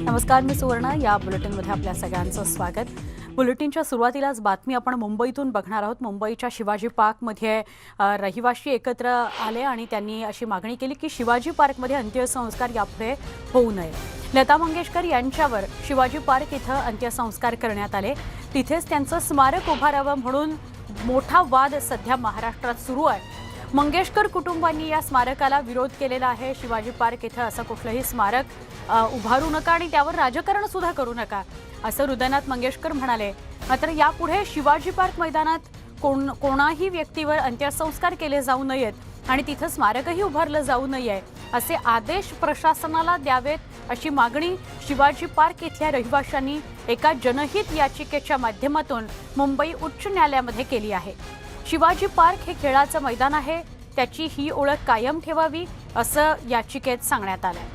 नमस्कार, मी सुवर्ण. या बुलेटिनमध्ये आपल्या सगळ्यांचं स्वागत. बुलेटिनच्या सुरुवातीलाच बातमी आपण मुंबईतून बघणार आहोत. मुंबईच्या शिवाजी पार्कमध्ये रहिवासी एकत्र आले आणि त्यांनी अशी मागणी केली की शिवाजी पार्कमध्ये अंत्यसंस्कार यापुढे होऊ नये. लता मंगेशकर यांच्यावर शिवाजी पार्क इथं अंत्यसंस्कार करण्यात आले. तिथेच त्यांचं स्मारक उभारावं म्हणून मोठा वाद सध्या महाराष्ट्रात सुरू आहे. मंगेशकर कुटुंबांनी या स्मारकाला विरोध केलेला आहे. शिवाजी पार्क इथं असं कुठलंही स्मारक उभारू नका आणि त्यावर राजकारण सुद्धा करू नका असं हृदयनाथ मंगेशकर म्हणाले. मात्र यापुढे शिवाजी पार्क मैदानात कोणाही व्यक्तीवर अंत्यसंस्कार केले जाऊ नयेत आणि तिथं स्मारकही उभारलं जाऊ नये असे आदेश प्रशासनाला द्यावेत अशी मागणी शिवाजी पार्क इथल्या रहिवाशांनी एका जनहित याचिकेच्या माध्यमातून मुंबई उच्च न्यायालयामध्ये केली आहे. शिवाजी पार्क हे खेळाचं मैदान आहे, त्याची ही ओळख कायम ठेवावी असं याचिकेत सांगण्यात आलंय.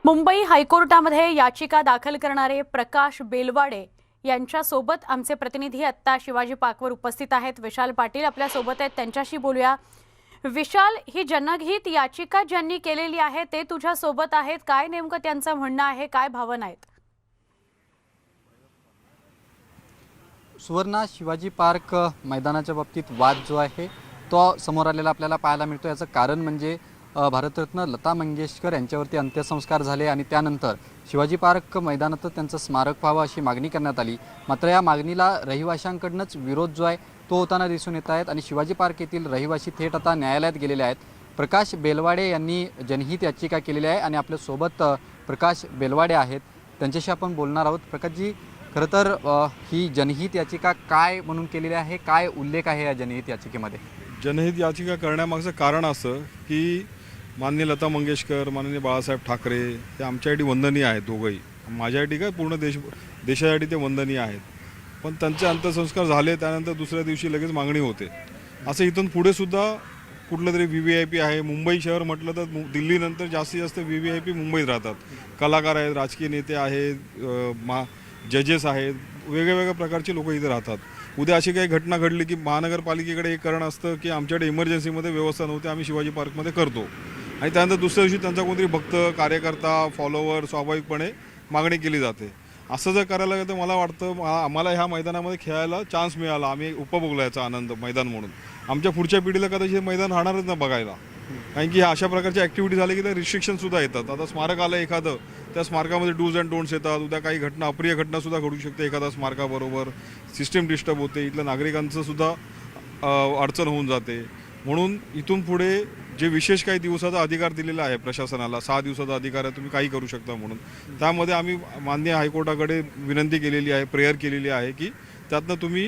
मुंबई हायकोर्टामध्ये याचिका दाखल करणारे प्रकाश बेलवाडे यांच्यासोबत आमचे प्रतिनिधी आत्ता शिवाजी पार्कवर उपस्थित आहेत. विशाल पाटील आपल्या सोबत आहेत, त्यांच्याशी बोलूया. विशाल, ही जनहित याचिका ज्यांनी केलेली आहे ते तुझ्या सोबत आहेत. काय नेमकं त्यांचं म्हणणं आहे, काय भावना आहेत? सुवर्णा, शिवाजी पार्क मैदानाच्या बाबतीत वाद जो आहे तो समोर आलेला आपल्याला पाहायला मिळतो. याचं कारण म्हणजे भारतरत्न लता मंगेशकर यांच्यावरती अंत्यसंस्कार झाले आणि त्यानंतर शिवाजी पार्क मैदानातच त्यांचं स्मारक व्हावं अशी मागणी करण्यात आली. मात्र या मागणीला रहिवाशांकडूनच विरोध जो आहे तो होताना दिसून येत आहेत आणि शिवाजी पार्क येथील रहिवासी थेट आता न्यायालयात गेलेले आहेत. प्रकाश बेलवाडे यांनी जनहित याचिका केलेली आहे आणि आपल्यासोबत प्रकाश बेलवाडे आहेत, त्यांच्याशी आपण बोलणार आहोत. प्रकाशजी, खरं तर ही जनहित याचिका काय म्हणून केलेली आहे, काय उल्लेख आहे या जनहित याचिकेमध्ये? जनहित याचिका करण्यामागचं कारण असं की माननीय लता मंगेशकर, माननीय बाळासाहेब ठाकरे हे आमच्यासाठी वंदनीय आहेत. दोघंही माझ्यासाठी काय पूर्ण देशासाठी ते वंदनीय आहेत. पण त्यांचे अंत्यसंस्कार झाले त्यानंतर दुसऱ्या दिवशी लगेच मागणी होते. असं इथून पुढे सुद्धा कुठलं तरी VVIP आहे. मुंबई शहर म्हटलं तर दिल्लीनंतर जास्तीत जास्त VVIP मुंबईत राहतात. कलाकार आहेत, राजकीय नेते आहेत, जजेस आहेत, वेगवेगळ्या प्रकारचे लोक इथे राहतात. उद्या अशी काही घटना घडली की महानगरपालिकेकडे एक कारण असतं की आमच्याकडे इमर्जन्सीमध्ये व्यवस्था नव्हती, आम्ही शिवाजी पार्कमध्ये करतो आणि त्यानंतर दुसऱ्या दिवशी त्यांचा कोणतरी भक्त, कार्यकर्ता, फॉलोवर स्वाभाविकपणे मागणी केली जाते. असं जर करायला गेलं तर मला वाटतं आम्हाला ह्या मैदानामध्ये खेळायला चान्स मिळाला, आम्ही उपभोगला याचा आनंद मैदान म्हणून. आमच्या पुढच्या पिढीला कदाचित हे मैदान राहणारच ना बघायला, कारण की अशा प्रकारच्या ॲक्टिव्हिटी झाल्या की त्या रिस्ट्रिक्शनसुद्धा येतात. आता स्मारक आलं एखादं, त्या स्मारकामध्ये डूज अँड डोंट्स येतात. उद्या काही घटना, अप्रिय घटनासुद्धा घडू शकते एखाद्या स्मारकाबरोबर. सिस्टीम डिस्टर्ब होते, इथल्या नागरिकांचं सुद्धा अडचण होऊन जाते. म्हणून इथून पुढे जे विशेष काही दिवसाचा अधिकार दिलेला आहे प्रशासनाला, 6 दिवसाचा अधिकार आहे, तुम्ही काही करू शकता म्हणून, त्यामध्ये आम्ही माननीय हायकोर्टाकडे विनंती केलेली आहे, प्रेयर केलेली आहे की त्यातनं तुम्ही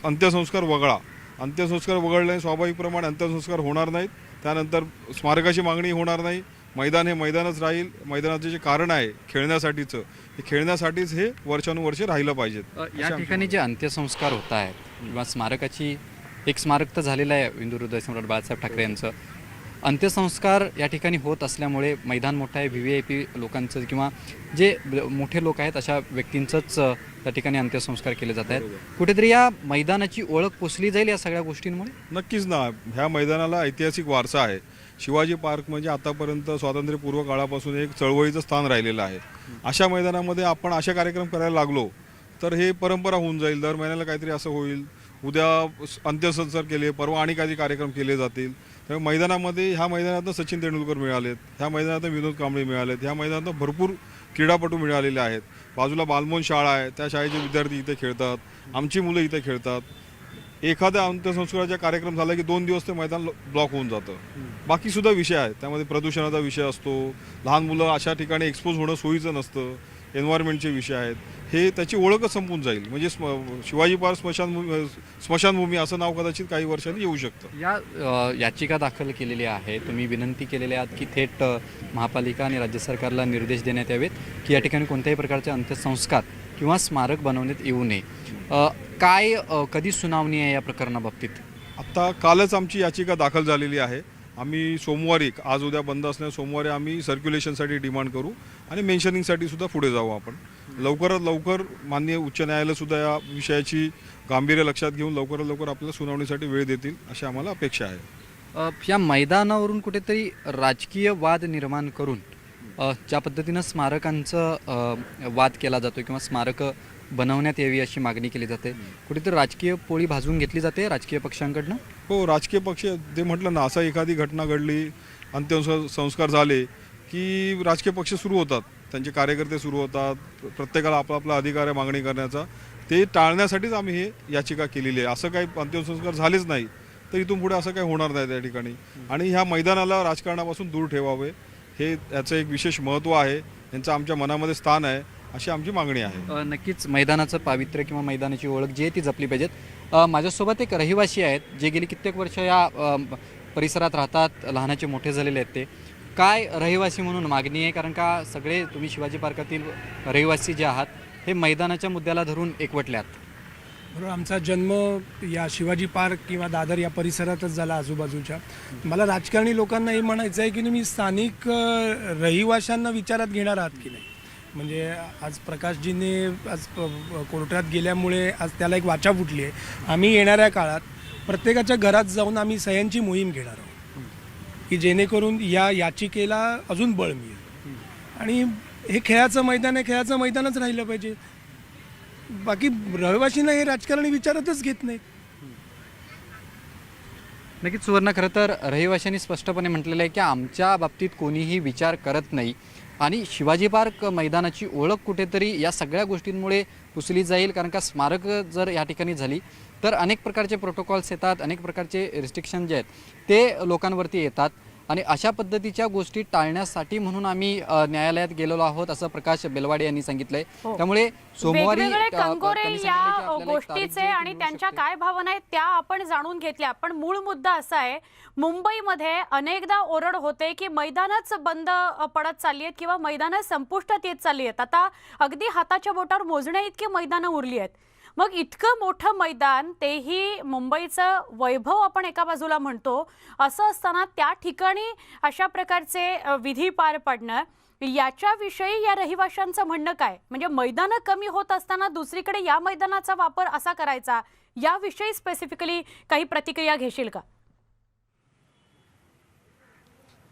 अंत्यसंस्कार वगळा. अंत्यसंस्कार वगळल्याने स्वाभाविकप्रमाणे अंत्यसंस्कार होणार नाहीत. त्यानंतर स्मारकाची मागणी होणार नाही. मैदान हे मैदानच राहील. मैदानाचे जे कारण आहे खेळण्यासाठीचं, हे खेळण्यासाठीच हे वर्षानुवर्षे राहिलं पाहिजेत. या ठिकाणी जे अंत्यसंस्कार होत आहेत किंवा स्मारकाची एक स्मारक तर झालेलं आहे हिंदू हृदय सम्राट बाळासाहेब ठाकरे यांचं, अंत्यसंस्कार या ठिकाणी होत असल्यामुळे मैदान मोठं आहे, VVIP लोकांचं किंवा जे मोठे लोक आहेत अशा व्यक्तींचंच त्या ठिकाणी अंत्यसंस्कार केले जात आहेत. कुठेतरी या मैदानाची ओळख पोचली जाईल या सगळ्या गोष्टींमुळे? नक्कीच ना. ह्या मैदानाला ऐतिहासिक वारसा आहे. शिवाजी पार्क म्हणजे आतापर्यंत स्वातंत्र्यपूर्व काळापासून एक चळवळीचं स्थान राहिलेलं आहे. अशा मैदानामध्ये आपण अशा कार्यक्रम करायला लागलो तर हे परंपरा होऊन जाईल. दर महिन्याला काहीतरी असं होईल, उद्या अंत्यसंस्कार केले, परवा आणि काही कार्यक्रम केले जातील. त्यामुळे मैदानामध्ये ह्या मैदानातनं सचिन तेंडुलकर मिळालेत, ह्या मैदानातनं विनोद कांबळे मिळालेत, ह्या मैदानातनं भरपूर क्रीडापटू मिळालेले आहेत. बाजूला बालमोहन शाळा आहे, त्या शाळेचे विद्यार्थी इथे खेळतात, आमची मुलं इथे खेळतात. एखाद्या अंत्यसंस्काराचा कार्यक्रम झाला की 2 दिवस ते मैदान ब्लॉक होऊन जातं. बाकीसुद्धा विषय आहेत, त्यामध्ये प्रदूषणाचा विषय असतो, लहान मुलं अशा ठिकाणी एक्सपोज होणं सोयीचं नसतं, एन्व्हायरमेंटचे विषय आहेत. हे त्याची ओळखच संपून जाईल. म्हणजे शिवाजी पार्क स्मशानभूमी असं नाव कदाचित काही वर्षांनी येऊ शकतं. या याचिका दाखल केलेली आहे, तुम्ही विनंती केलेली आहात की थेट महापालिका आणि राज्य सरकारला निर्देश देण्यात यावेत की या ठिकाणी कोणत्याही प्रकारचे अंत्यसंस्कार किंवा स्मारक बनवण्यात येऊ नये. काय कधी सुनावणी आहे या प्रकरणाबाबतीत? आत्ता कालच आमची याचिका दाखल झालेली आहे. आम्ही सोमवारी, आज उद्या बंद असल्याने सोमवारी आम्ही सर्क्युलेशनसाठी डिमांड करू आणि मेन्शनिंगसाठी सुद्धा पुढे जाऊ आपण. लवकरात लवकर माननीय उच्च न्यायालय सुद्धा या विषयाची गांभीर्य लक्षात घेऊन लवकरात लवकर आपल्याला सुनावणीसाठी वेळ देतील अशी आम्हाला अपेक्षा आहे. या मैदानावरून कुठेतरी राजकीय वाद निर्माण करून ज्या पद्धतीनं स्मारकांचं वाद केला जातो किंवा स्मारकं बनवण्यात यावी अशी मागणी केली जाते, कुठेतरी राजकीय पोळी भाजून घेतली जाते राजकीय पक्षांकडनं. हो, राजकीय पक्ष ते म्हटलं ना, असं एखादी घटना घडली, अंत्यसंस्कार झाले की राजकीय पक्ष सुरू होतात, त्यांचे कार्यकर्ते सुरू होतात, प्रत्येकाला आपला अधिकार आहे मागणी करण्याचा. ते टाळण्यासाठीच आम्ही हे याचिका केलेली आहे. असं काही अंत्यसंस्कार झालेच नाही तर इथून पुढे असं काही होणार नाही त्या ठिकाणी. आणि ह्या मैदानाला राजकारणापासून दूर ठेवावे, हे याचं एक विशेष महत्त्व आहे, यांचं आमच्या मनामध्ये स्थान आहे अशी आमची मागणी आहे. नक्कीच मैदानाचं पावित्र्य किंवा मैदानाची ओळख जी आहे ती जपली पाहिजेत. माझ्यासोबत एक रहिवासी आहेत जे गेली कित्येक वर्ष या परिसरात राहतात, लहानाचे मोठे झालेले आहेत. ते काय रहिवासी म्हणून मागणी आहे, कारण का सगळे तुम्ही शिवाजी पार्कातील रहिवासी जे आहात हे मैदानाच्या मुद्द्याला धरून एकवटल्यात. बरोबर, आमचा जन्म या शिवाजी पार्क किंवा दादर या परिसरातच झाला आजूबाजूच्या. मला राजकारणी लोकांना हे म्हणायचं आहे की तुम्ही स्थानिक रहिवाशांना विचारात घेणार आहात की नाही. म्हणजे आज प्रकाशजीने आज कोर्टात गेल्यामुळे आज त्याला एक वाचा फुटली आहे. आम्ही येणाऱ्या काळात प्रत्येकाच्या घरात जाऊन आम्ही सह्यांची मोहीम घेणार आहोत की जेणेकरून या याचिकेला अजून बळ मिळेल. आणि हे खेळाचं मैदान आहे, खेळाचं मैदानच राहिलं पाहिजे. बाकी रहिवाशींना हे राजकारणी विचारतच घेत नाहीत. नक्कीच सुवर्ण, खरं तर रहिवाशांनी स्पष्टपणे म्हटलेलं आहे की आमच्या बाबतीत कोणीही विचार करत नाही आणि शिवाजी पार्क मैदानाची ओळख कुठेतरी या सगळ्या गोष्टींमुळे पुसली जाईल. कारण का स्मारक जर या ठिकाणी झाली तर अनेक प्रकारचे प्रोटोकॉल्स येतात, अनेक प्रकारचे रिस्ट्रिक्शन जे आहेत ते लोकांवरती येतात आणि अशा पद्धतीच्या गोष्टी टाळण्यासाठी म्हणून आम्ही न्यायालयात गेलेलो आहोत असं प्रकाश बेलवाडे यांनी सांगितलंय. त्यामुळे सोमवारी वेगवेगळे कंगोरे त्यांनी सांगितलं की या आपल्याला एक तारीख गोष्टीचे जी आणि मिळू त्यांच्या शकते. काय भावना आहेत त्या आपण जाणून घेतल्या. पण मूळ मुद्दा असा आहे, मुंबईमध्ये अनेकदा ओरड होते की मैदानच बंद पडत चालली आहेत किंवा मैदानं संपुष्टात येत चालली आहेत. आता अगदी हाताच्या बोटावर मोजण्या इतकी मैदानं उरली आहेत. मग इतकं मोठं मैदान, तेही मुंबईचं वैभव आपण एका बाजूला म्हणतो, असं असताना त्या ठिकाणी अशा प्रकारचे विधी पार पडणं, याच्याविषयी या रहिवाशांचं म्हणणं काय? म्हणजे मैदानं कमी होत असताना दुसरीकडे या मैदानाचा वापर असा करायचा, याविषयी स्पेसिफिकली काही प्रतिक्रिया घेशील का?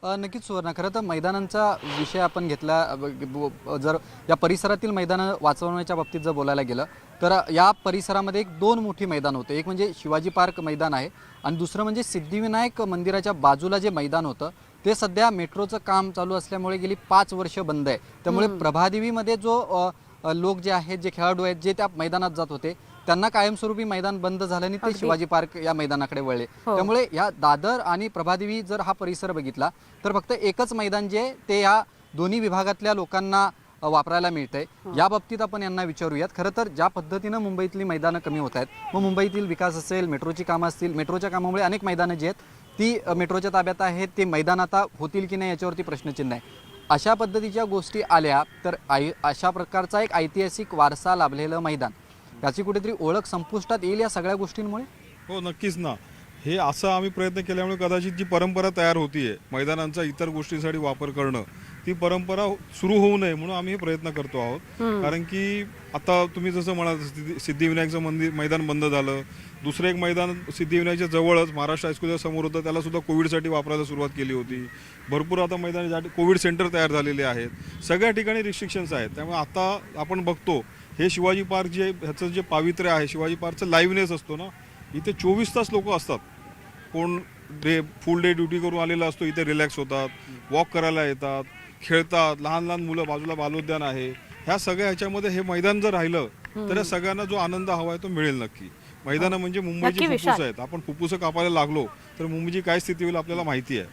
नक्कीच सुवर्ण, खरं तर मैदानांचा विषय आपण घेतला, जर या परिसरातील मैदानं वाचवण्याच्या बाबतीत जर बोलायला गेलं तर या परिसरामध्ये एक दोन मोठी मैदान होते. एक म्हणजे शिवाजी पार्क मैदान आहे आणि दुसरं म्हणजे सिद्धिविनायक मंदिराच्या बाजूला जे मैदान होतं ते सध्या मेट्रोचं काम चालू असल्यामुळे गेली 5 वर्ष बंद आहे. त्यामुळे प्रभादेवीमध्ये जो लोक जे आहेत, जे खेळाडू आहेत, जे त्या मैदानात जात होते त्यांना कायमस्वरूपी मैदान बंद झाल्याने ते शिवाजी पार्क या मैदानाकडे वळले. त्यामुळे या दादर आणि प्रभादेवी जर हा परिसर बघितला तर फक्त एकच मैदान जे ते या दोन्ही विभागातल्या लोकांना वापरायला मिळतंय. या बाबतीत आपण यांना विचारूयात. खरं तर ज्या पद्धतीनं मुंबईतली मैदानं कमी होत आहेत, मग मुंबईतील विकास असेल, मेट्रोची कामं असतील, मेट्रोच्या कामामुळे अनेक मैदानं जी आहेत ती मेट्रोच्या ताब्यात आहेत, ते मैदान आता होतील की नाही याच्यावरती प्रश्नचिन्ह आहे. अशा पद्धतीच्या गोष्टी आल्या तर अशा प्रकारचा एक ऐतिहासिक वारसा लाभलेलं मैदान, याची कुठेतरी ओळख संपुष्टात येईल या सगळ्या गोष्टींमुळे. हो, नक्कीच ना. हे असं आम्ही प्रयत्न केल्यामुळे कदाचित जी परंपरा तयार होतीये मैदानांचा इतर गोष्टींसाठी वापर करणं, ती परंपरा सुरू होऊ नये म्हणून आम्ही हे प्रयत्न करतो आहोत. कारण की आता तुम्ही जसं म्हणाल सिद्धिविनायकचं मैदान बंद झालं, दुसरं एक मैदान सिद्धिविनायकच्या जवळच महाराष्ट्र हायस्कूलच्या समोर होतं, त्याला सुद्धा कोविडसाठी वापरायला सुरुवात केली होती. भरपूर आता मैदान ज्या कोविड सेंटर तयार झालेले आहेत, सगळ्या ठिकाणी रिस्ट्रिक्शन्स आहेत. त्यामुळे आता आपण बघतो हे शिवाजी पार्क जे ह्याचं जे पावित्र्य आहे, शिवाजी पार्कचं लाईव्हनेस असतो ना, इथे 24 तास लोक असतात. कोण फुल डे ड्युटी करून आलेला असतो, इथे रिलॅक्स होतात, वॉक करायला येतात, खेळतात, लहान लहान मुलं, बाजूला बालोद्यान आहे. ह्या सगळ्या ह्याच्यामध्ये हे मैदान जर राहिलं तर या सगळ्यांना जो आनंद हवा आहे तो मिळेल नक्की. मैदानं म्हणजे मुंबईची फुफ्फुस आहेत. आपण फुफ्फुसं कापायला लागलो तर मुंबईची काय स्थिती होईल आपल्याला माहिती आहे.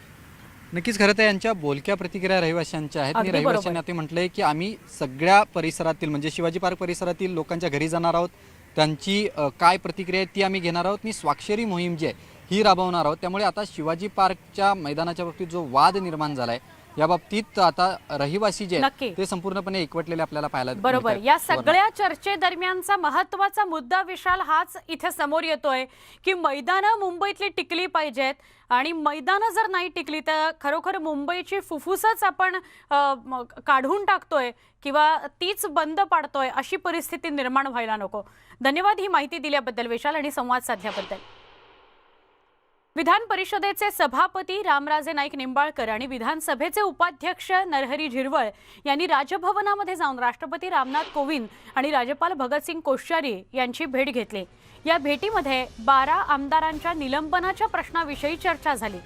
नक्कीच, खरं तर यांच्या बोलक्या प्रतिक्रिया रहिवाशांच्या आहेत. मी रहिवाशांनी आता म्हटलंय की आम्ही सगळ्या परिसरातील म्हणजे शिवाजी पार्क परिसरातील लोकांच्या घरी जाणार आहोत, त्यांची काय प्रतिक्रिया आहे ती आम्ही घेणार आहोत आणि स्वाक्षरी मोहीम जी आहे ही राबवणार आहोत. त्यामुळे आता शिवाजी पार्कच्या मैदानाच्या बाबतीत जो वाद निर्माण झाला आहे या बाबतीत आता रहिवासी जे नक्की. आहेत ते संपूर्णपणे एकवटलेले आपल्याला पाहायला बरोबर. मिळतायत. या सगळ्या चर्चेदरम्यानचा महत्वाचा मुद्दा विशाल हाच इथे समोर येतोय की मैदानं मुंबईतली टिकली पाहिजेत आणि मैदानं जर नाही टिकली तर खरोखर मुंबईची फुफ्फुसच आपण काढून टाकतोय किंवा तीच बंद पाडतोय अशी परिस्थिती निर्माण व्हायला नको. धन्यवाद ही माहिती दिल्याबद्दल विशाल आणि संवाद साधल्याबद्दल. विधान परिषदेचे सभापती रामराजे नाईक निंबाळकर आणि विधानसभेचे उपाध्यक्ष नरहरी झिरवळ यांनी राजभवनामध्ये जाऊन राष्ट्रपती रामनाथ कोविंद आणि राज्यपाल भगतसिंग कोश्यारी यांची भेट घेतली. या भेटीमध्ये 12 आमदारांच्या निलंबनाच्या प्रश्नाविषयी चर्चा झाली.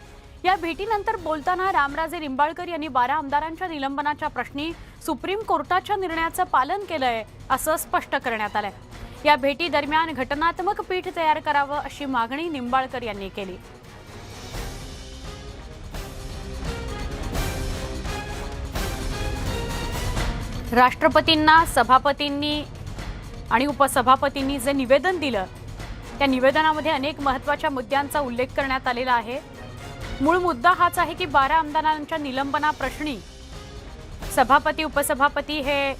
या भेटीनंतर बोलताना रामराजे निंबाळकर यांनी 12 आमदारांच्या निलंबनाच्या प्रश्नी सुप्रीम कोर्टाच्या निर्णयाचं पालन केलंय असं स्पष्ट करण्यात आलंय. या भेटी दरम्यान घटनात्मक पीठ तयार करावं अशी मागणी निंबाळकर यांनी केली. राष्ट्रपतींना सभापतींनी आणि उपसभापतींनी जे निवेदन दिलं त्या निवेदनामध्ये अनेक महत्त्वाच्या मुद्द्यांचा उल्लेख करण्यात आलेला आहे. मूळ मुद्दा हाच आहे की 12 आमदारांच्या निलंबनाप्रश्नी सभापती उपसभापती हे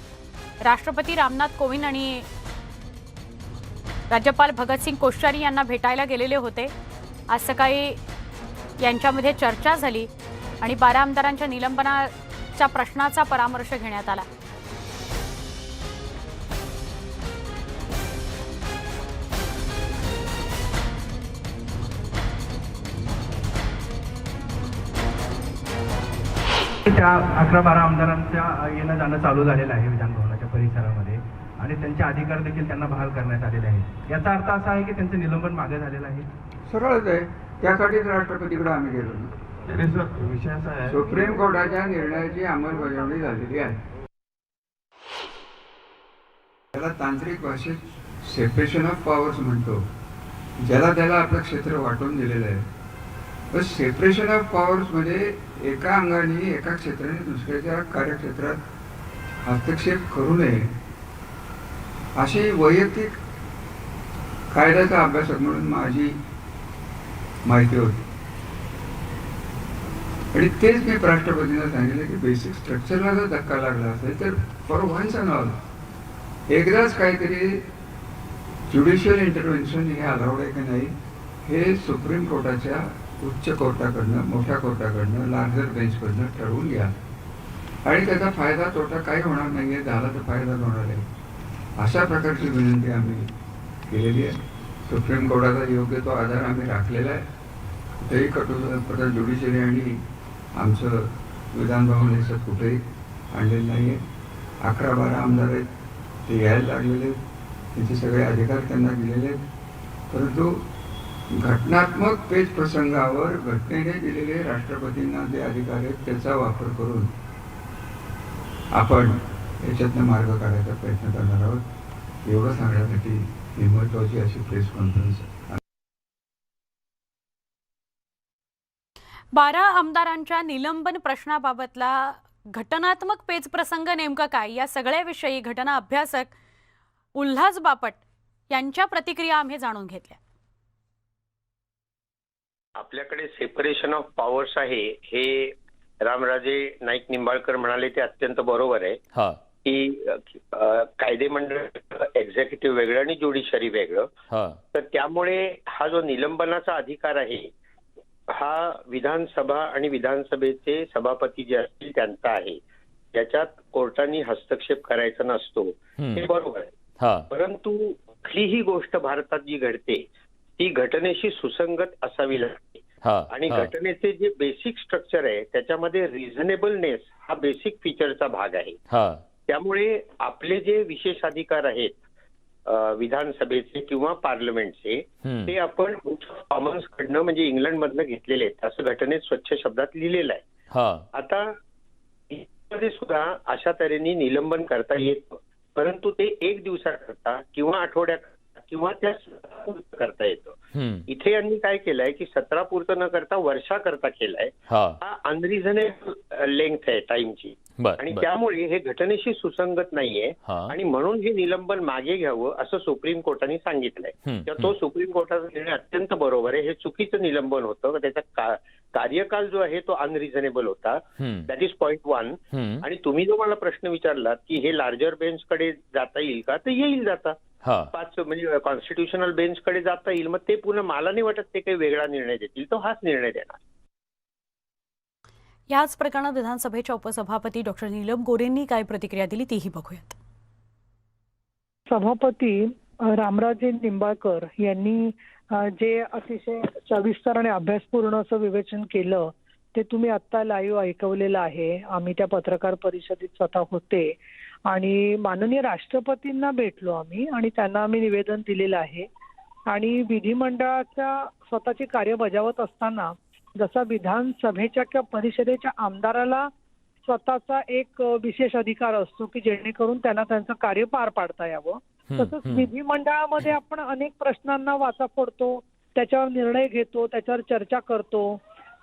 राष्ट्रपती रामनाथ कोविंद आणि राज्यपाल भगतसिंग कोश्यारी यांना भेटायला गेलेले होते. आज सकाळी यांच्यामध्ये चर्चा झाली आणि 12 आमदारांच्या निलंबनाच्या प्रश्नाचा परामर्श घेण्यात आला. त्या 11-12 आमदारांच्या येणं जाणं चालू झालेलं आहे विधानभवनाच्या परिसरामध्ये आणि त्यांचे अधिकार देखील त्यांना बहाल करण्यात आलेले आहेत. याचा अर्थ असा आहे की त्यांचं निलंबन मागे झालेलं आहे. सरळच आहे. त्यासाठीच राष्ट्रपतीकडे आम्ही गेलो ना. विषय असा आहे सुप्रीम कोर्टाच्या निर्णयाची अंमलबजावणी झालेली आहे. त्याला तांत्रिक भाषेत सेपरेशन ऑफ पॉवर्स म्हणतो. ज्याला त्याला आपलं क्षेत्र वाटून दिलेलं आहे. पण सेपरेशन ऑफ पॉवर्स मध्ये एका अंगाने एका क्षेत्राने दुसऱ्याच्या कार्यक्षेत्रात हस्तक्षेप करू नये अशी वैयक्तिक कायद्याचा अभ्यासक म्हणून माझी माहिती होती. आणि तेच मी राष्ट्रपतींना सांगितलं की बेसिक स्ट्रक्चरला जर धक्का लागला असेल तर फॉर वन्स अँड ऑल एकदाच काहीतरी ज्युडिशियल इंटरव्हेन्शन हे अलाउड आहे की नाही हे सुप्रीम कोर्टाच्या उच्च कोर्टाकडनं मोठ्या कोर्टाकडनं लार्जर बेंचकडनं ठरवून घ्या आणि त्याचा फायदा तोटा काही होणार नाही आहे. झाला तर फायदा होणार आहे अशा प्रकारची विनंती आम्ही केलेली आहे. सुप्रीम कोर्टाचा योग्य तो आधार आम्ही राखलेला आहे. कुठेही कटुपदा ज्युडिशरी आणि आमचं विधानभवन हे सत कुठेही आणलेलं नाही आहे. 11-12 आमदार आहेत ते यायला लागलेले आहेत. त्यांचे सगळे अधिकार त्यांना दिलेले आहेत. परंतु घटनात्मक पेच प्रसंगावर घटनेने दिलेले राष्ट्रपतींना जे अधिकार आहेत त्याचा वापर करून आपण याच्यातनं मार्ग काढायचा प्रयत्न करणार आहोत. एवढं सांगण्यासाठी ही महत्त्वाची अशी प्रेस कॉन्फरन्स. 12 आमदारांच्या निलंबन प्रश्नाबाबतला घटनात्मक पेच प्रसंग नेमका काय या सगळ्याविषयी घटना अभ्यासक उल्हास बापट यांच्या प्रतिक्रिया आम्ही जाणून घेतल्या. आपल्याकडे सेपरेशन ऑफ पॉवर्स आहे हे रामराजे नाईक निंबाळकर म्हणाले ते अत्यंत बरोबर आहे की कायदेमंडळ एक्झिक्युटिव्ह वेगळं आणि ज्युडिशरी वेगळं. तर त्यामुळे हा जो निलंबनाचा अधिकार आहे हा विधानसभा आणि विधानसभेचे सभापती जे असतील त्यांचा आहे. याच्यात कोर्टाने हस्तक्षेप करायचा नसतो हे बरोबर आहे. परंतु कुठलीही गोष्ट भारतात जी घडते ती घटनेशी सुसंगत असावी लागते आणि घटनेचे जे बेसिक स्ट्रक्चर आहे त्याच्यामध्ये रिझनेबलनेस हा बेसिक फीचरचा भाग आहे. त्यामुळे आपले जे विशेष अधिकार आहेत विधानसभेचे किंवा पार्लमेंटचे ते आपण कॉमन्स कडनं म्हणजे इंग्लंड मधनं घेतलेले आहेत असं घटनेत स्वच्छ शब्दात लिहिलेलं आहे. आता मध्ये सुद्धा अशा तऱ्हेने निलंबन करता येतं परंतु ते 1 दिवसाकरता किंवा आठवड्यात किंवा त्या करता येतं. इथे यांनी काय केलंय की 17 पुरतं न करता वर्षाकरता केलंय. हा अनरिझनेबल लेंथ आहे टाइमची. आणि त्यामुळे हे घटनेशी सुसंगत नाहीये आणि म्हणून हे निलंबन मागे घ्यावं असं सुप्रीम कोर्टाने सांगितलंय. तर तो सुप्रीम कोर्टाचा निर्णय अत्यंत बरोबर आहे. हे चुकीचं निलंबन होतं. त्याचा कार्यकाल जो आहे तो अनरिझनेबल होता. That is point 1. आणि तुम्ही जो मला प्रश्न विचारलात की हे लार्जर बेंचकडे जाता येईल का, तर येईल जाता. 5 म्हणजे कॉन्स्टिट्युशनल बेंचकडे जाता येईल. मग ते पुन्हा मला नाही वाटत ते काही वेगळा निर्णय देतील. तो हाच निर्णय देणार. याच प्रकरणात विधानसभेच्या उपसभापती डॉक्टर नीलम गोरेंनी काय प्रतिक्रिया दिली तीही बघूयात. सभापती रामराजे निंबाळकर यांनी जे अतिशय सविस्तर आणि अभ्यासपूर्ण असं विवेचन केलं ते तुम्ही आता लाईव्ह ऐकवलेलं आहे. आम्ही त्या पत्रकार परिषदेत स्वतः होते आणि माननीय राष्ट्रपतींना भेटलो आम्ही आणि त्यांना आम्ही निवेदन दिलेलं आहे. आणि विधिमंडळाच्या स्वतःची कार्य बजावत असताना जसा विधानसभेच्या किंवा परिषदेच्या आमदाराला स्वतःचा एक विशेष अधिकार असतो की जेणेकरून त्यांना त्यांचं कार्य पार पाडता यावं, तसंच विधिमंडळामध्ये आपण अनेक प्रश्नांना वाचा फोडतो, त्याच्यावर निर्णय घेतो, त्याच्यावर चर्चा करतो,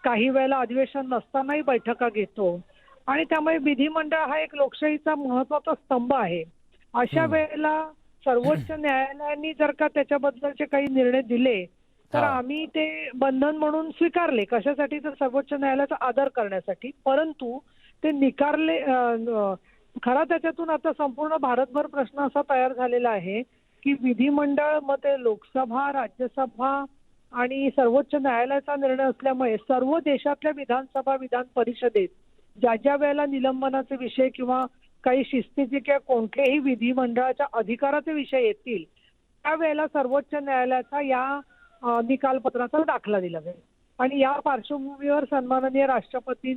काही वेळेला अधिवेशन नसतानाही बैठका घेतो आणि त्यामुळे विधिमंडळ हा एक लोकशाहीचा महत्वाचा स्तंभ आहे. अशा वेळेला सर्वोच्च न्यायालयाने जर का त्याच्याबद्दलचे काही निर्णय दिले तर आम्ही ते बंधन म्हणून स्वीकारले. कशासाठी, तर सर्वोच्च न्यायालयाचा आदर करण्यासाठी. परंतु ते निकारले खरा त्याच्यातून आता संपूर्ण भारतभर प्रश्न असा तयार झालेला आहे की विधिमंडळ मध्ये लोकसभा, राज्यसभा आणि सर्वोच्च न्यायालयाचा निर्णय असल्यामुळे सर्व देशातल्या विधानसभा, विधान परिषदेत ज्या वेळेला निलंबनाचे विषय किंवा काही शिस्तीचे किंवा कोणत्याही विधिमंडळाच्या अधिकाराचे विषय येतील त्यावेळेला सर्वोच्च न्यायालयाचा या निकालपत्राचा दाखला दिला जाईल. आणि या पार्श्वभूमीवर सन्माननीय राष्ट्रपती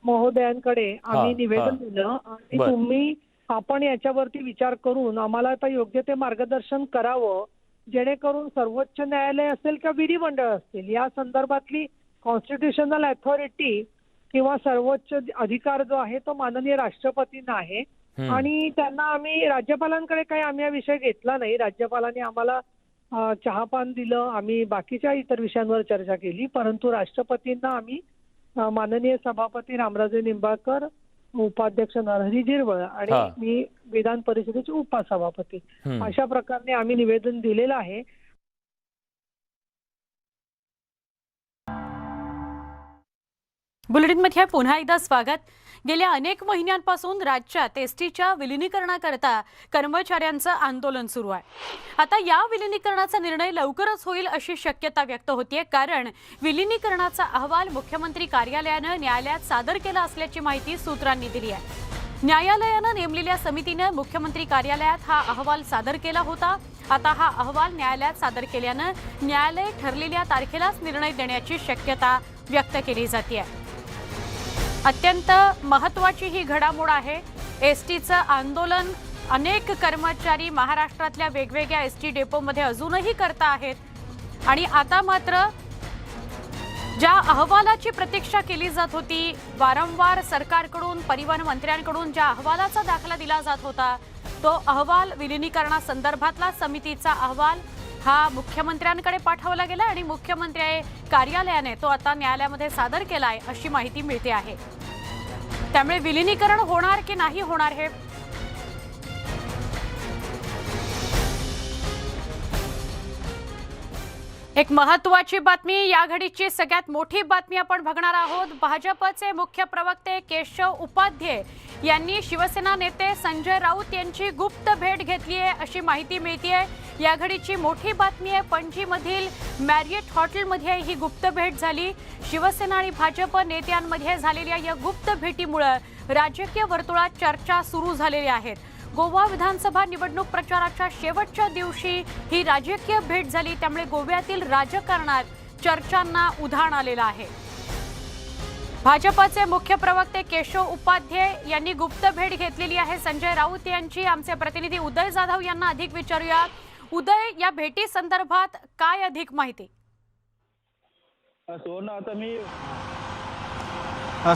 महोदयांकडे आम्ही निवेदन दिलं आणि आपण याच्यावरती विचार करून आम्हाला आता योग्य ते मार्गदर्शन करावं जेणेकरून सर्वोच्च न्यायालय असेल किंवा विधिमंडळ असतील या संदर्भातली कॉन्स्टिट्युशनल अथॉरिटी किंवा सर्वोच्च अधिकार जो आहे तो माननीय राष्ट्रपतींना आहे. आणि त्यांना आम्ही राज्यपालांकडे काही आम्ही हा विषय घेतला नाही. राज्यपालांनी आम्हाला चहापान दिलं, आम्ही बाकीच्या इतर विषयांवर चर्चा केली, परंतु राष्ट्रपतींना आम्ही माननीय सभापती रामराजे निंबाळकर, उपाध्यक्ष नरहरी झिरवळ आणि मी विधान परिषदेचे उपसभापती अशा प्रकारे आम्ही निवेदन दिलेलं आहे. बुलेटिनमध्ये पुन्हा एकदा स्वागत. गेल्या अनेक महिन्यांपासून राज्यात एसटीच्या विलिनीकरणाकरता कर्मचाऱ्यांचं आंदोलन सुरू आहे. आता या विलिनीकरणाचा निर्णय लवकरच होईल अशी शक्यता व्यक्त होतीये, कारण विलिनीकरणाचा अहवाल मुख्यमंत्री कार्यालयानं न्यायालयात सादर केला असल्याची माहिती सूत्रांनी दिली आहे. न्यायालयानं नेमलेल्या समितीने मुख्यमंत्री कार्यालयात हा अहवाल सादर केला होता. आता हा अहवाल न्यायालयात सादर केल्यानं न्यायालय ठरलेल्या तारखेलाच निर्णय देण्याची शक्यता व्यक्त केली जाते. अत्यंत महत्त्वाची ही घडामोड आहे. एसटीचं आंदोलन अनेक कर्मचारी महाराष्ट्रातल्या वेगवेगळ्या एसटी डेपोमध्ये अजूनही करता आहेत आणि आता मात्र ज्या अहवालाची प्रतीक्षा केली जात होती, वारंवार सरकारकडून, परिवहन मंत्र्यांकडून ज्या अहवालाचा दाखला दिला जात होता, तो अहवाल विलिनीकरणासंदर्भातला समितीचा अहवाल हा मुख्यमंत्र्यांकडे पाठवला गेला आणि मुख्यमंत्री कार्यालयाने तो आता न्यायालयामध्ये सादर केलाय अशी माहिती मिळते आहे. त्यामुळे विलिनीकरण होणार की नाही होणार हे एक महत्त्वाची बातमी, या घडीची सगळ्यात मोठी बातमी आपण बघणार आहोत. भाजपचे मुख्य प्रवक्ते केशव उपाध्ये यांनी शिवसेना नेते संजय राऊत यांची गुप्त भेट घेतली आहे अशी माहिती मिळतेय. या घडीची मोठी बातमी आहे. पणजीमधील मॅरियट हॉटेलमध्ये ही गुप्त भेट झाली. शिवसेना आणि भाजप नेत्यांमध्ये झालेल्या या गुप्त भेटीमुळे राजकीय वर्तुळात चर्चा सुरू झालेल्या आहेत. गोवा विधानसभा निवडणूक प्रचाराच्या शेवटच्या दिवशी ही राजकीय भेट झाली, त्यामुळे गोव्यातील राजकारणात चर्चांना उधाण आलेलं आहे. भाजपचे मुख्य प्रवक्ते केशव उपाध्ये यांनी गुप्त भेट घेतलेली आहे संजय राऊत यांची. आमचे प्रतिनिधी उदय जाधव यांना अधिक विचारूया. उदय, या भेटी संदर्भात काय अधिक माहिती?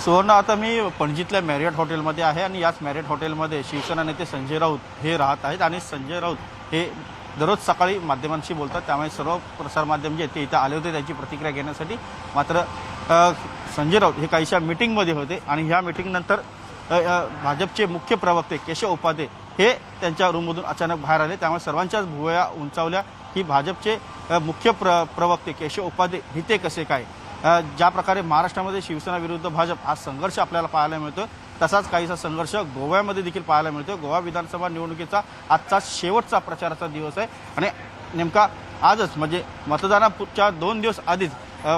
सुवर्ण, आता मी पणजीतल्या मॅरियट हॉटेलमध्ये आहे आणि याच मॅरियट हॉटेलमध्ये शिवसेना नेते संजय राऊत हे राहत आहेत आणि संजय राऊत हे दररोज सकाळी माध्यमांशी बोलतात, त्यामुळे सर्व प्रसारमाध्यम जे ते इथं आले होते त्याची प्रतिक्रिया घेण्यासाठी. मात्र संजय राऊत हे काहीशा मीटिंगमध्ये होते आणि ह्या मीटिंगनंतर भाजपचे मुख्य प्रवक्ते केशव उपाध्ये हे त्यांच्या रूममधून अचानक बाहेर आले, त्यामुळे सर्वांच्याच भुवया उंचावल्या की भाजपचे मुख्य प्रवक्ते केशव उपाध्ये इथे कसे काय. ज्या प्रकारे महाराष्ट्रामध्ये शिवसेना विरुद्ध भाजप हा संघर्ष आपल्याला पाहायला मिळतो, तसाच काहीसा संघर्ष गोव्यामध्ये देखील पाहायला मिळतो. गोवा विधानसभा निवडणुकीचा आजचा शेवटचा प्रचाराचा दिवस आहे आणि नेमका आजच म्हणजे मतदानाच्या 2 दिवस आधीच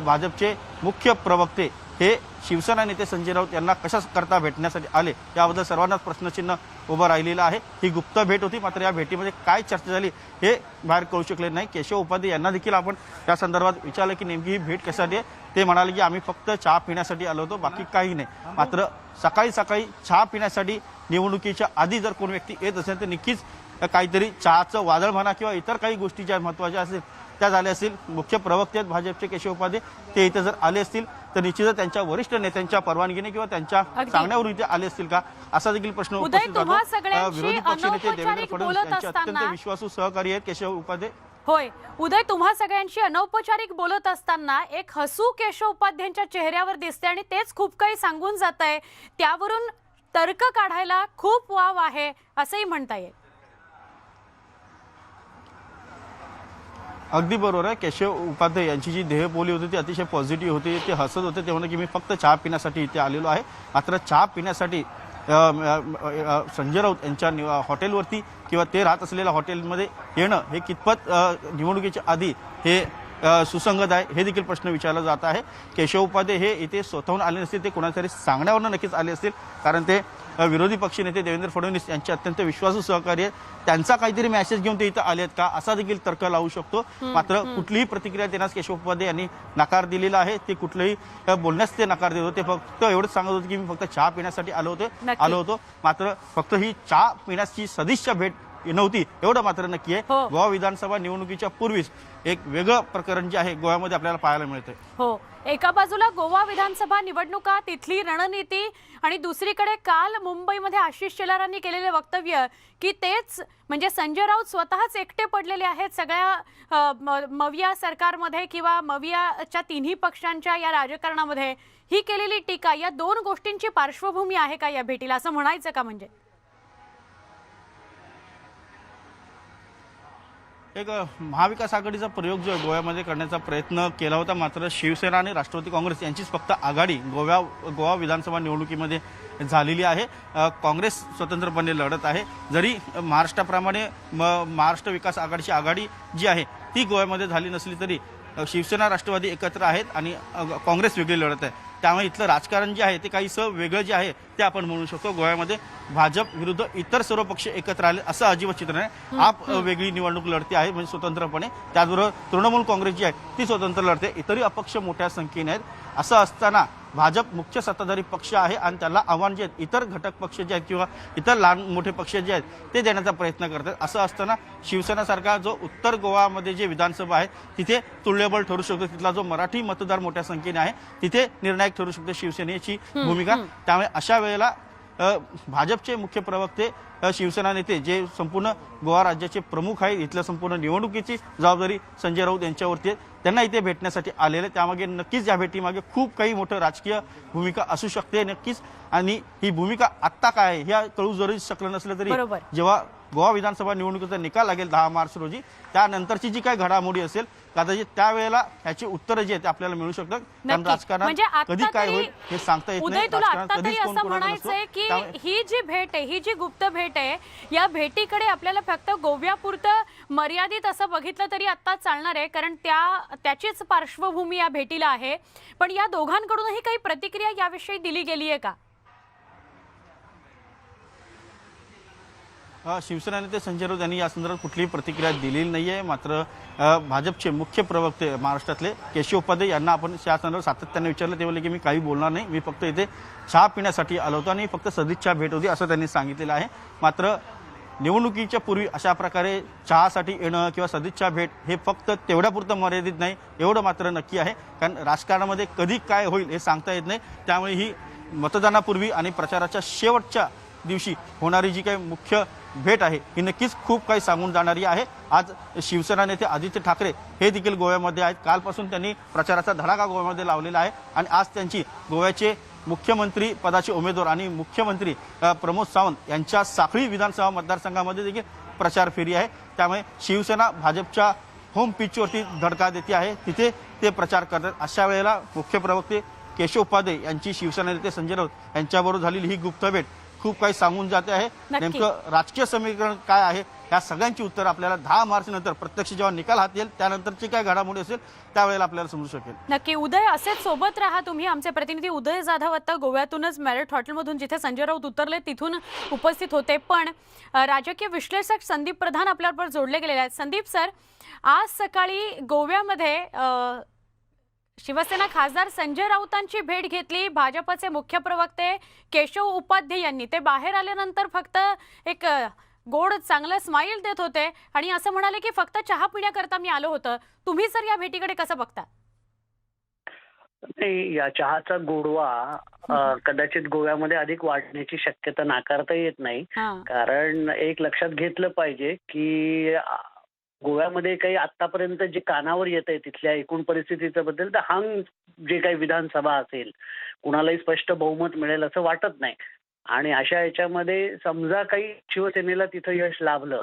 भाजपचे मुख्य प्रवक्ते हे शिवसेना नेते संजय राऊत यांना कशा करता भेटण्यासाठी आले याबद्दल सर्वांनाच प्रश्नचिन्ह उभं राहिलेलं आहे. ही गुप्त भेट होती, मात्र या भेटीमध्ये काय चर्चा झाली हे बाहेर कळू शकले नाही. केशव उपाध्ये यांना देखील आपण त्या संदर्भात विचारलं की नेमकी ही भेट कशासाठी आहे. ते म्हणाले की आम्ही फक्त चहा पिण्यासाठी आलो होतो, बाकी काही नाही. मात्र सकाळी सकाळी चहा पिण्यासाठी निवडणुकीच्या आधी जर कोण व्यक्ती येत असेल तर नक्कीच काहीतरी चहाचं वादळ म्हणा किंवा इतर काही गोष्टी ज्या महत्त्वाच्या असेल त्या झाल्या असतील. मुख्य प्रवक्ते आहेत भाजपचे केशव उपाध्ये, ते इथे जर आले असतील तर निश्चितच त्यांच्या वरिष्ठ नेत्यांच्या परवानगीने किंवा त्यांच्या सांगण्यावरून इथे आले असतील का असा देखील प्रश्न उपस्थित होतो. विरोधी पक्षनेते देवेंद्र फडणवीस यांचे अत्यंत विश्वासू सहकारी आहेत केशव उपाध्ये. होय उदय, तुम्हा सगळ्यांशी अनौपचारिक बोलत असताना एक हसू केशव उपाध्यांच्या चेहऱ्यावर दिसते आणि तेच खूप काही सांगून जात आहे. त्यावरून तर्क काढायला खूप वाव आहे असंही म्हणता येईल. अगदी बरोबर आहे. केशव उपाध्ये यांची जी देहबोली होती ती अतिशय पॉझिटिव्ह होती. ते हसत होते, ते म्हणे की मी फक्त चहा पिण्यासाठी इथे आलेलो आहे. मात्र चहा पिण्यासाठी संजय राऊत यांच्या हॉटेलवरती किंवा ते राहत असलेल्या हॉटेलमध्ये येणं हे कितपत निवडणुकीच्या आधी हे सुसंगत आहे हे देखील प्रश्न विचारला जात आहे. केशव उपाध्ये हे इथे स्वतःहून आले नसतील, ते कोणातरी सांगण्यावरून नक्कीच आले असतील, कारण ते विरोधी पक्षनेते देवेंद्र फडणवीस यांचे अत्यंत विश्वासू सहकारी आहेत. त्यांचा काहीतरी मेसेज घेऊन ते इथं आले आहेत का असा देखील तर्क लावू शकतो. मात्र कुठलीही प्रतिक्रिया देण्यास केशव उपाध्ये यांनी नकार दिलेला आहे. ते कुठलंही बोलण्यास ते नकार देत होते. फक्त एवढंच सांगत होते की मी फक्त चहा पिण्यासाठी आलो होतो. मात्र फक्त ही चहा पिण्याची सदिच्छा भेट नव्हती एवढं मात्र नक्की आहे. गोवा विधानसभा निवडणुकीच्या पूर्वीच एक वेगळं प्रकरण जे आहे गोव्यामध्ये आपल्याला पाहायला मिळतंय. हो, एका बाजूला गोवा विधानसभा निवडणुका, तिथली रणनीती आणि दुसरीकडे काल मुंबईमध्ये आशिष शेलारांनी केलेले वक्तव्य की तेच म्हणजे संजय राऊत स्वतःच एकटे पडलेले आहेत सगळ्या मविया सरकारमध्ये किंवा मवियाच्या तिन्ही पक्षांच्या या राजकारणामध्ये. ही केलेली टीका या 2 गोष्टींची पार्श्वभूमी आहे का या भेटीला असं म्हणायचं का? म्हणजे एक महाविकास आघाडीचा प्रयोग जो गोव्यामध्ये करण्याचा प्रयत्न केला होता, मात्र शिवसेना आणि राष्ट्रवादी काँग्रेस यांचीच फक्त आघाडी गोवा विधानसभा निवडणुकीमध्ये झालेली आहे. काँग्रेस स्वतंत्रपणे लढत आहे. जरी महाराष्ट्राप्रमाणे महाराष्ट्र विकास आघाडीची आघाडी जी आहे ती गोव्यामध्ये झाली नसली तरी शिवसेना राष्ट्रवादी एकत्र आहेत आणि काँग्रेस वेगळी लढत आहे. त्यामुळे इथलं राजकारण जे आहे ते काहीसं वेगळं जे आहे ते आपण म्हणू शकतो. गोव्यामध्ये भाजप विरुद्ध इतर सर्व पक्ष एकत्र आले असं अजिबात चित्र नाही. आप वेगळी निवडणूक लढते आहे म्हणजे स्वतंत्रपणे, त्याचबरोबर तृणमूल काँग्रेस जी आहे ती स्वतंत्र लढते, इतरही अपक्ष मोठ्या संख्येने आहेत. असं असताना भाजप मुख्य सत्ताधारी पक्ष आहे आणि त्याला आव्हान जे आहेत इतर घटक पक्ष जे आहेत किंवा इतर लहान मोठे पक्ष जे आहेत ते देण्याचा प्रयत्न करतात. असं असताना शिवसेनासारखा जो उत्तर गोवामध्ये जे विधानसभा आहे तिथे तुल्यबळ ठरू शकतो. तिथला जो मराठी मतदार मोठ्या संख्येने आहे तिथे निर्णायक ठरू शकते शिवसेनेची भूमिका. त्यामुळे अशा वेळेला भाजपचे मुख्य प्रवक्ते शिवसेना नेते जे संपूर्ण गोवा राज्याचे प्रमुख आहेत, इथल्या संपूर्ण निवडणुकीची जबाबदारी संजय राऊत यांच्यावरती आहे, त्यांना इथे भेटण्यासाठी आलेले. त्यामागे नक्कीच या भेटीमागे खूप काही मोठं राजकीय भूमिका असू शकते नक्कीच. आणि ही भूमिका आत्ता काय आहे हे कळू जरी शकलं नसलं तरी जेव्हा गोवा विधानसभा निवडणुकीचा निकाल लागेल 10 मार्च रोजी, त्यानंतरची जी काही घडामोडी असेल कदाचित त्यावेळेला ह्याची उत्तरं जी आहेत आपल्याला मिळू शकतात. कारण राजकारणात कधी काय होईल हे सांगता येत नाही. राजकारण कधीच कोण कोणाला नसतं. की ही जी भेट आहे, ही जी गुप्त भेट आहे, या भेटीकडे आपल्याला फक्त गोव्यापुरतं मर्यादित असं बघितलं तरी आता चालणार आहे, कारण त्याचीच पार्श्वभूमी या भेटीला आहे. पण या दोघांकडूनही काही प्रतिक्रिया याविषयी दिली गेली आहे का? शिवसेना नेते संजय राऊत यांनी या संदर्भात कुठलीही प्रतिक्रिया दिलेली नाही आहे. मात्र भाजपचे मुख्य प्रवक्ते महाराष्ट्रातले केशव उपाध्ये यांना आपण या संदर्भात सातत्याने विचारलं. ते बोलले की मी काही बोलणार नाही, मी फक्त इथे चहा पिण्यासाठी आलो होतो आणि फक्त सदिच्छा भेट होती असं त्यांनी सांगितलेलं आहे. मात्र निवडणुकीच्या पूर्वी अशा प्रकारे चहासाठी येणं किंवा सदिच्छा भेट हे फक्त तेवढ्यापुरतं मर्यादित नाही एवढं मात्र नक्की आहे. कारण राजकारणामध्ये कधी काय होईल हे सांगता येत नाही. त्यामुळे ही मतदानापूर्वी आणि प्रचाराच्या शेवटच्या दिवशी होणारी जी काही मुख्य भेट आहे ही नक्कीच खूप काही सांगून जाणारी आहे. आज शिवसेना नेते आदित्य ठाकरे हे देखील गोव्यामध्ये आहेत. कालपासून त्यांनी प्रचाराचा धडाका गोव्यामध्ये लावलेला आहे आणि आज त्यांची गोव्याचे मुख्यमंत्री पदाचे उमेदवार आणि मुख्यमंत्री प्रमोद सावंत यांच्या साखळी विधानसभा मतदारसंघामध्ये देखील प्रचार फेरी आहे। त्यामुळे शिवसेना भाजपच्या होम पिचवरती धडका देते आहे, तिथे ते प्रचार करतात। अशा वेळेला मुख्य प्रवक्ते केशव उपाध्ये यांची शिवसेना नेते संजय राऊत यांच्याबरोबर झालेली ही गुप्त भेट खूप काही सांगून जाते आहे। नेमकं राजकीय समीकरण काय आहे या सगळ्यांची उत्तर आपल्याला 10 मार्च नंतर प्रत्यक्ष जेव्हा निकाल हाती येईल त्यानंतरची काय घडामोडी असेल त्यावेळेला आपल्याला समजू शकेल। नक्की उदय, असेच सोबत राहा तुम्ही। आमचे प्रतिनिधी उदय जाधव आता गोव्यातूनच मॅरियट हॉटेलमधून जिथे संजय राऊत उतरले तिथून उपस्थित होते, पण राजकीय विश्लेषक संदीप प्रधान आपल्याबरोबर जोडले गेलेले आहेत। संदीप सर, आज सकाळी गोव्यामध्ये शिवसेना खासदार संजय राऊतांची भेट घेतली भाजपचे मुख्य प्रवक्ते केशव उपाध्ये यांनी। ते बाहेर आल्यानंतर फक्त एक गोड चांगलं स्माईल देत होते आणि असं म्हणाले की फक्त चहा पिण्याकरता मी आलो होतं। तुम्ही सर या भेटीकडे कसं बघता? नाही, या चहाचा गोडवा कदाचित गोव्यामध्ये अधिक वाढण्याची शक्यता नाकारता येत नाही। कारण एक लक्षात घेतलं पाहिजे की गोव्यामध्ये काही आतापर्यंत जे कानावर येत आहे तिथल्या एकूण परिस्थितीच्या बद्दल, तर हंग जे काही विधानसभा असेल कुणालाही स्पष्ट बहुमत मिळेल असं वाटत नाही। आणि अशा याच्यामध्ये समजा काही शिवसेनेला तिथं यश लाभलं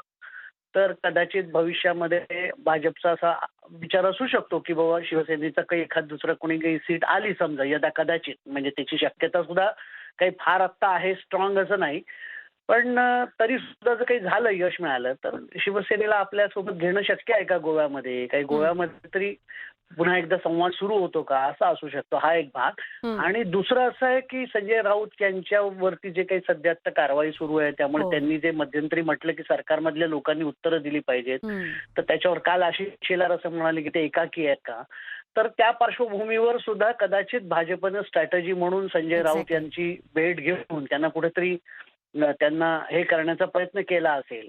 तर कदाचित भविष्यामध्ये भाजपचा असा विचार असू शकतो की बाबा शिवसेनेचं काही एखाद दुसरं कोणी काही सीट आली समजा यदा कदाचित, म्हणजे त्याची शक्यता सुद्धा काही फार आत्ता आहे स्ट्रॉंग असं नाही, पण तरी सुद्धा जर काही झालं यश मिळालं तर शिवसेनेला आपल्यासोबत घेणं शक्य आहे का गोव्यामध्ये? काही गोव्यामध्ये तरी पुन्हा एकदा संवाद सुरू होतो का असा असू शकतो, हा एक भाग। आणि दुसरं असं आहे की संजय राऊत यांच्यावरती जे काही सध्या आता कारवाई सुरू आहे त्यामुळे त्यांनी जे मध्यंतरी म्हटलं की सरकारमधल्या लोकांनी उत्तरं दिली पाहिजेत, तर त्याच्यावर काल आशिष शेलार असं म्हणाले की ते एकाकी आहेत का, तर त्या पार्श्वभूमीवर सुद्धा कदाचित भाजपनं स्ट्रॅटेजी म्हणून संजय राऊत यांची भेट घेऊन त्यांना कुठेतरी त्यांना हे करण्याचा प्रयत्न केला असेल,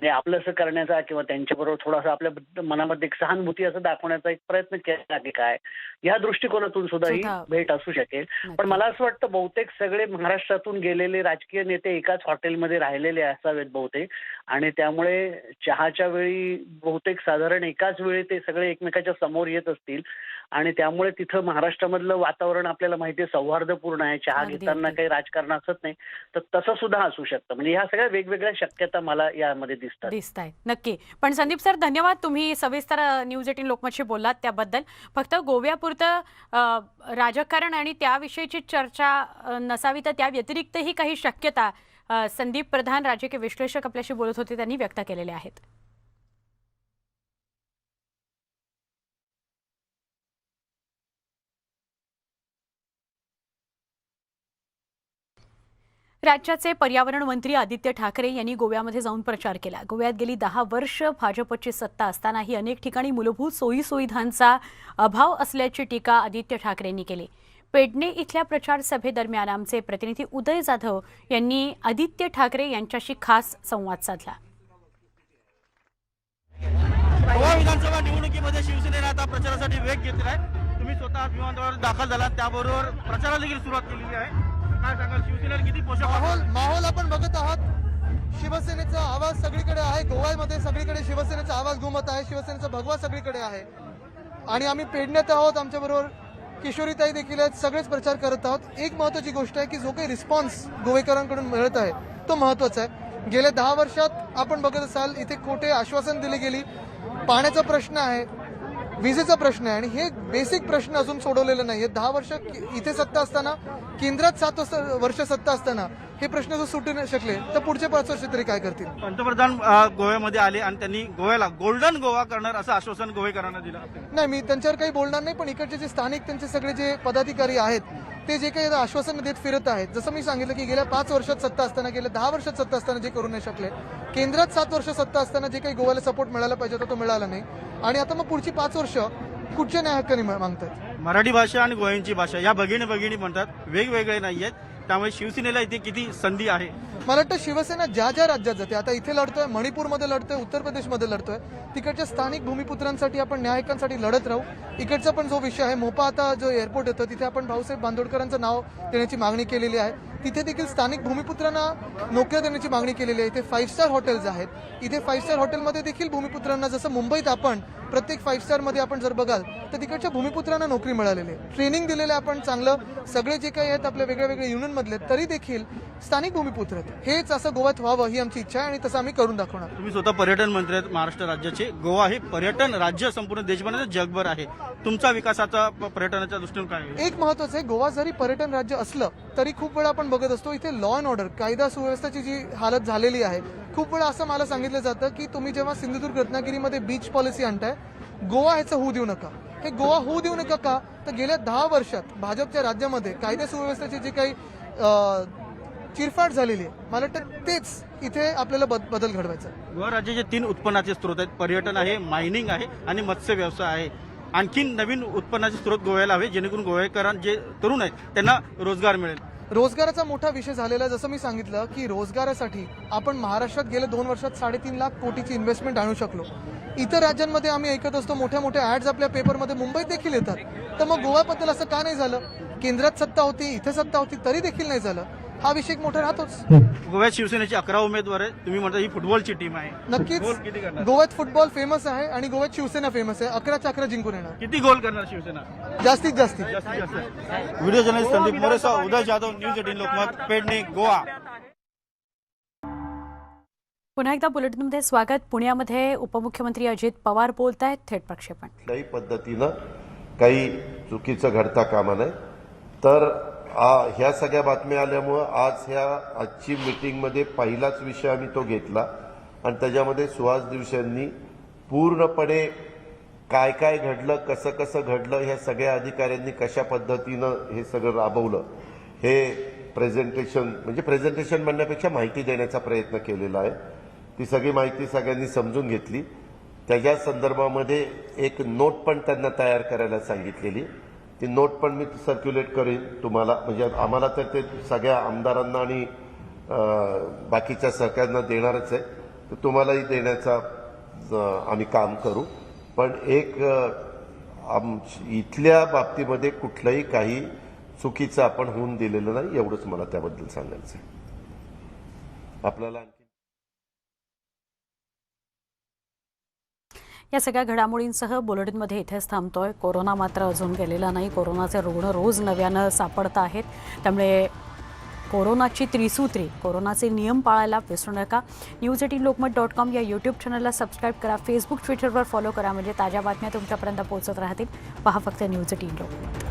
आपलंसं करण्याचा किंवा त्यांच्याबरोबर थोडासा आपल्या मनामध्ये एक सहानुभूती असं दाखवण्याचा एक प्रयत्न केला की काय, या दृष्टिकोनातून सुद्धा ही भेट असू शकेल। पण मला असं वाटतं बहुतेक सगळे महाराष्ट्रातून गेलेले राजकीय नेते एकाच हॉटेलमध्ये राहिलेले असावेत बहुतेक, आणि त्यामुळे चहाच्या वेळी बहुतेक साधारण एकाच वेळी ते सगळे एकमेकाच्या समोर येत असतील आणि त्यामुळे तिथं महाराष्ट्रामधलं वातावरण आपल्याला माहिती आहे सौहार्दपूर्ण आहे, चहा घेताना काही राजकारण असत नाही, तर तसं सुद्धा असू शकतं। म्हणजे ह्या सगळ्या वेगवेगळ्या शक्यता मला यामध्ये दिसत आहेत। नक्की। पण संदीप सर धन्यवाद, तुम्ही सविस्तर न्यूज 18 लोकमतशी बोललात त्याबद्दल। फक्त गोव्यापुरतं राजकारण आणि त्याविषयीची चर्चा नसावी तर त्या व्यतिरिक्तही काही शक्यता संदीप प्रधान राजकीय विश्लेषक आपल्याशी बोलत होते त्यांनी व्यक्त केलेल्या आहेत। राज्याचे पर्यावरण मंत्री आदित्य ठाकरे यांनी गोव्यामध्ये जाऊन प्रचार केला। गोव्यात गेली 10 वर्ष भाजपची सत्ता असतानाही अनेक ठिकाणी मूलभूत सोयीसुविधांचा अभाव असल्याची टीका आदित्य ठाकरेंनी केली। पेडणे इथल्या प्रचार सभेदरम्यान आमचे प्रतिनिधी उदय जाधव यांनी आदित्य ठाकरे यांच्याशी खास संवाद साधला। गोवा विधानसभा निवडणुकीमध्ये शिवसेनेने आता प्रचारासाठी वेग घेतला आहे। तुम्ही स्वतः विमानतळावर दाखल झाला, त्याबरोबर प्रचाराला देखील सुरुवात केलेली आहे। काय सांगाल, शिवसेनेला किती पोषक माहोल आपण बघत आहात? शिवसेनेचा आवाज सगळीकडे आहे, गोव्यामध्ये सगळीकडे शिवसेनेचा आवाज घुमत आहे, शिवसेनेचा भगवा सगळीकडे आहे आणि आम्ही पेडण्यात आहोत, आमच्याबरोबर किशोरीताई देखील आहेत, सगळेच प्रचार करत आहोत। एक महत्त्वाची गोष्ट आहे की जो काही रिस्पॉन्स गोवेकरांकडून मिळत आहे तो महत्त्वाचा आहे। गेल्या 10 वर्षात आपण बघत असाल इथे खोटे आश्वासन दिली गेली, पाण्याचा प्रश्न आहे, विजेचा प्रश्न आहे आणि हे बेसिक प्रश्न अजून सोडवलेले नाही। 10 वर्ष इथे सत्ता असताना, केंद्रात 7 वर्ष सत्ता असताना हे प्रश्न जर सुटू नाही शकले तर पुढचे 5 वर्ष तरी काय करतील? पंतप्रधान गोव्यामध्ये आले आणि त्यांनी गोव्याला गोल्डन गोवा करणार असं आश्वासन गोवेकरांना दिलं। नाही, मी त्यांच्यावर काही बोलणार नाही, पण इकडचे जे स्थानिक त्यांचे सगळे जे पदाधिकारी आहेत ते जे काही आश्वासन देत फिरत आहेत, जसं मी सांगितलं की गेल्या 5 वर्षात सत्ता असताना, गेल्या 10 वर्षात सत्ता असताना जे करू नाही शकले, केंद्रात 7 वर्ष सत्ता असताना जे काही गोव्याला सपोर्ट मिळायला पाहिजे होता तो मिळाला नाही आणि आता मग पुढची 5 वर्ष कुठच्या न्याय हक्काने मागतात? मराठी भाषा आणि गोव्याची भाषा या भगिनी म्हणतात, वेगवेगळे नाही आहेत, त्यामुळे शिवसेनेला इथे किती संधी आहे? मला वाटतं शिवसेना ज्या ज्या राज्यात जाते, आता इथे लढतोय, मणिपूरमध्ये लढतोय, उत्तर प्रदेशमध्ये लढतोय, तिकडच्या स्थानिक भूमिपुत्रांसाठी आपण न्याय हक्कांसाठी लढत राहू। इकडचा पण जो विषय आहे मोपा, आता जो एअरपोर्ट येतं तिथे आपण भाऊसाहेब बांदोडकरांचं नाव देण्याची मागणी केलेली आहे, तिथे देखील स्थानिक भूमिपुत्रांना नोकऱ्या देण्याची मागणी केलेली आहे. इथे 5 स्टार हॉटेल्स आहेत. इथे 5 स्टार हॉटेलमध्ये देखील भूमिपुत्रांना, जसं मुंबईत आपण प्रत्येक 5 स्टारमध्ये आपण जर बघाल तर तिकडच्या भूमिपुत्रांना नोकरी मिळालेली आहे. ट्रेनिंग दिलेलं आपण चांगलं. सगळे जे काही आहेत आपल्या वेगळ्या वेगळ्या युनियनमधले तरी देखील स्थानिक भूमिपुत्र आहेत. हेच असं गोव्यात व्हावं ही आमची इच्छा आहे आणि तसं आम्ही करून दाखवणार. तुम्ही स्वतः पर्यटन मंत्री आहेत महाराष्ट्र राज्याचे. गोवा हे पर्यटन राज्य संपूर्ण देशभर नाही, जगभर आहे. तुमचा विकासाचा पर्यटनाच्या दृष्टीने काय आहे? एक महत्वाचं आहे, गोवा जरी पर्यटन राज्य असलं तरी खूप वेळा आपण बघत असतो इथे लॉ अँड ऑर्डर, कायदा सुव्यवस्थेची जी हालत झालेली आहे. खूप वेळा असं मला सांगितलं जातं की तुम्ही जेव्हा सिंधुदुर्ग रत्नागिरीमध्ये बीच पॉलिसी आणताय, गोवा ह्याचं होऊ देऊ नका. हे गोवा होऊ देऊ नका का? तर गेल्या 10 वर्षात भाजपच्या राज्यामध्ये कायदा सुव्यवस्थेची जी काही चिरफाड झालेली आहे, मला वाटतं तेच इथे आपल्याला बदल घडवायचा आहे. गोवा राज्याचे 3 उत्पन्नाचे स्रोत आहेत. पर्यटन आहे, मायनिंग आहे आणि मत्स्य व्यवसाय आहे. आणखीन नवीन उत्पन्नाचे स्रोत गोव्याला हवे, जेणेकरून गोवेकरांना, जे तरुण आहेत त्यांना रोजगार मिळेल. रोजगाराचा मोठा विषय झालेला आहे. जसं मी सांगितलं की रोजगारासाठी आपण महाराष्ट्रात गेल्या 2 वर्षात 3.5 लाख कोटीची इन्व्हेस्टमेंट आणू शकलो. इतर राज्यांमध्ये आम्ही ऐकत असतो मोठ्या मोठ्या ऍड्स आपल्या पेपरमध्ये मुंबईत देखील येतात. तर मग गोव्याबद्दल असं का नाही झालं? केंद्रात सत्ता होती, इथे सत्ता होती, तरी देखील नाही झालं. हा विषय एक मोठा राहतोच. गोव्यात शिवसेनेचे 11 उमेदवार आहेत. तुम्ही म्हणता ही फुटबॉलची टीम आहे. नक्कीच गोल किती करणार? गोव्यात फुटबॉल फेमस आहे आणि गोव्यात शिवसेना फेमस आहे. 11च्या 11 जिंकून येणार. किती गोल करणार शिवसेना? जास्तीत जास्त. व्हिडिओ जर्नलिस्ट संदीप मोरेसह उदय जाधव, न्यूज 18 लोकमत, पेडणे, गोवा. पुन्हा एकदा बुलेटिनमध्ये स्वागत. पुण्यामध्ये उपमुख्यमंत्री अजित पवार बोलत आहेत. थेट प्रक्षेपण. कुठल्याही पद्धतीनं काही चुकीचं घडता कामा नये. तर ह्या सगळ्या बातम्या आल्यामुळं आजची मीटिंगमध्ये पहिलाच विषय आम्ही तो घेतला आणि त्याच्यामध्ये सुहास दिवसांनी पूर्णपणे काय काय घडलं, कसं कसं घडलं, ह्या सगळ्या अधिकाऱ्यांनी कशा पद्धतीनं हे सगळं राबवलं हे प्रेझेंटेशन म्हणण्यापेक्षा माहिती देण्याचा प्रयत्न केलेला आहे. ती सगळी माहिती सगळ्यांनी समजून घेतली. त्याच्या संदर्भामध्ये एक नोट पण त्यांना तयार करायला सांगितलेली. ती नोट पण मी सर्क्युलेट करेन तुम्हाला, म्हणजे आम्हाला तर ते सगळ्या आमदारांना आणि बाकीच्या सरकारना देणारच आहे, तर तुम्हालाही देण्याचा आम्ही काम करू. पण एक इथल्या बाबतीमध्ये कुठलंही काही चुकीचं आपण होऊन दिलेलं नाही, एवढंच मला त्याबद्दल सांगायचं आहे. आपल्याला या सगळ्या घडामोडींसह बुलेटिनमध्ये इथेच थांबतोय. कोरोना मात्र अजून गेलेला नाही. कोरोनाचे रुग्ण रोज नव्यानं सापडत आहेत. त्यामुळे कोरोनाची त्रिसूत्री, कोरोनाचे नियम पाळायला विसरू नका. news18lokmat.com या यूट्यूब चॅनलला सबस्क्राईब करा. फेसबुक, ट्विटरवर फॉलो करा, म्हणजे ताज्या बातम्या तुमच्यापर्यंत पोहोचत राहतील. पहा फक्त न्यूज 18 लोकमत.